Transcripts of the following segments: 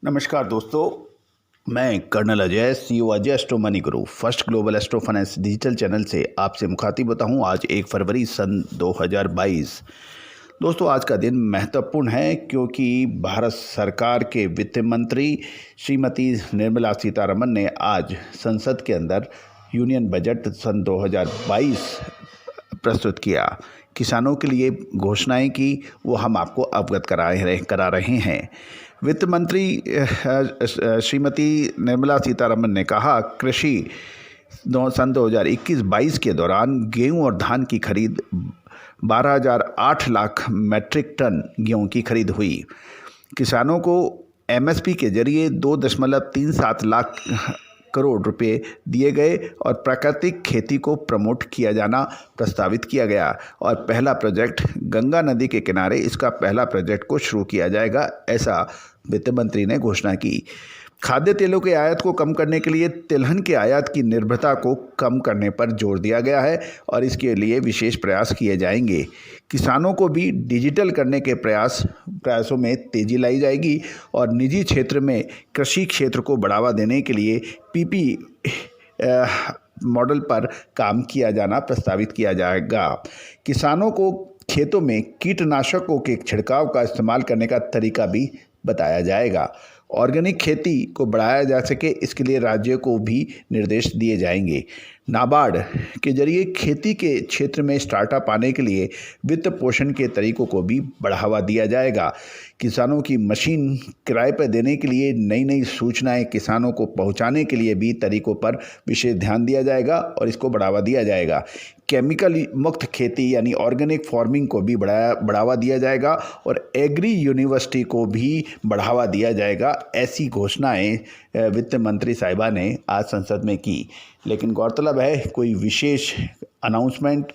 नमस्कार दोस्तों, मैं colonel Ajay, CEO Ajay astro money guru first global astro finance digital channel से आपसे मुखातिब होता हूं। आज 1 फरवरी सन 2022। दोस्तों, आज का दिन महत्वपूर्ण है क्योंकि भारत सरकार के वित्त मंत्री श्रीमती निर्मला सीतारमण ने आज संसद के अंदर यूनियन बजट सन 2022 प्रस्तुत किया। किसानों के लिए घोषणाएं की, वो हम आपको अवगत करा रहे हैं। वित्त मंत्री श्रीमती निर्मला सीतारमण ने कहा, कृषि सन 2021-22 के दौरान गेहूं और धान की खरीद 12,008 लाख मैट्रिक टन गेहूं की खरीद हुई। किसानों को एमएसपी के जरिए 2.37 लाख करोड़ रुपए दिए गए और प्राकृतिक खेती को प्रमोट किया जाना प्रस्तावित किया गया और पहला प्रोजेक्ट गंगा नदी के किनारे इसका पहला प्रोजेक्ट को शुरू किया जाएगा, ऐसा वित्त मंत्री ने घोषणा की। खाद्य तेलों के आयात को कम करने के लिए तिलहन के आयात की निर्भरता को कम करने पर जोर दिया गया है और इसके लिए विशेष प्रयास किए जाएंगे। किसानों को भी डिजिटल करने के प्रयासों में तेजी लाई जाएगी और निजी क्षेत्र में कृषि क्षेत्र को बढ़ावा देने के लिए पीपी मॉडल पर काम किया जाना प्रस्तावित किया जाएगा। किसानों को खेतों में कीटनाशकों के छिड़काव का इस्तेमाल करने का तरीका भी बताया जाएगा। ऑर्गेनिक खेती को बढ़ाया जा सके, इसके लिए राज्य को भी निर्देश दिए जाएंगे। नाबार्ड के जरिए खेती के क्षेत्र में स्टार्टअप आने के लिए वित्त पोषण के तरीकों को भी बढ़ावा दिया जाएगा। किसानों की मशीन किराए पर देने के लिए नई नई सूचनाएं किसानों को पहुंचाने के लिए भी तरीकों पर विशेष ध्यान दिया जाएगा और इसको बढ़ावा दिया जाएगा। केमिकल मुक्त खेती यानी ऑर्गेनिक फार्मिंग को भी बढ़ावा दिया जाएगा और एग्री यूनिवर्सिटी को भी बढ़ावा दिया जाएगा। ऐसी घोषणाएं वित्त मंत्री साहिबा ने आज संसद में की। लेकिन गौरतलब है, कोई विशेष अनाउंसमेंट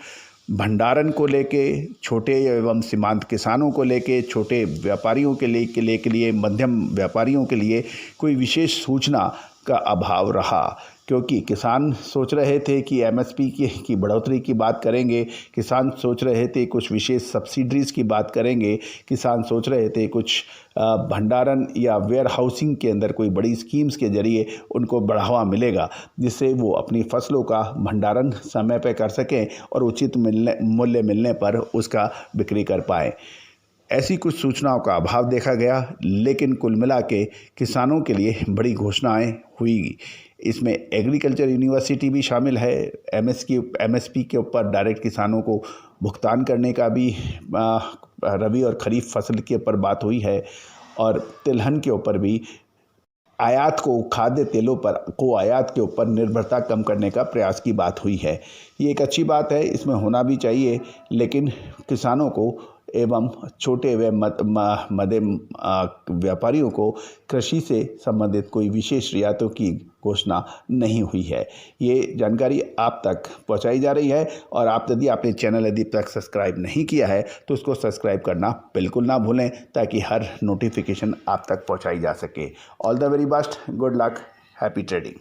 भंडारण को लेके, छोटे एवं सीमांत किसानों को लेके, छोटे व्यापारियों के लिए मध्यम व्यापारियों के लिए कोई विशेष सूचना का अभाव रहा, क्योंकि किसान सोच रहे थे कि एमएसपी की बढ़ोतरी की बात करेंगे, किसान सोच रहे थे कुछ विशेष सब्सिडीज़ की बात करेंगे, किसान सोच रहे थे कुछ भंडारण या वेयर हाउसिंग के अंदर कोई बड़ी स्कीम्स के जरिए उनको बढ़ावा मिलेगा, जिससे वो अपनी फसलों का भंडारण समय पर कर सकें और उचित मूल्य मिलने पर उसका बिक्री कर पाएँ। ऐसी कुछ सूचनाओं का अभाव देखा गया, लेकिन कुल मिला के किसानों के लिए बड़ी घोषणाएं हुई। इसमें एग्रीकल्चर यूनिवर्सिटी भी शामिल है। एमएसपी के ऊपर डायरेक्ट किसानों को भुगतान करने का भी रबी और खरीफ फसल के ऊपर बात हुई है और तिलहन के ऊपर भी आयात को, खाद्य तेलों पर आयात के ऊपर निर्भरता कम करने का प्रयास की बात हुई है। ये एक अच्छी बात है, इसमें होना भी चाहिए, लेकिन किसानों को एवं छोटे व मध्यम व्यापारियों को कृषि से संबंधित कोई विशेष रियायतों की घोषणा नहीं हुई है। ये जानकारी आप तक पहुंचाई जा रही है और यदि आपने चैनल यदि तक सब्सक्राइब नहीं किया है तो उसको सब्सक्राइब करना बिल्कुल ना भूलें, ताकि हर नोटिफिकेशन आप तक पहुंचाई जा सके। All the very best, good luck, happy trading.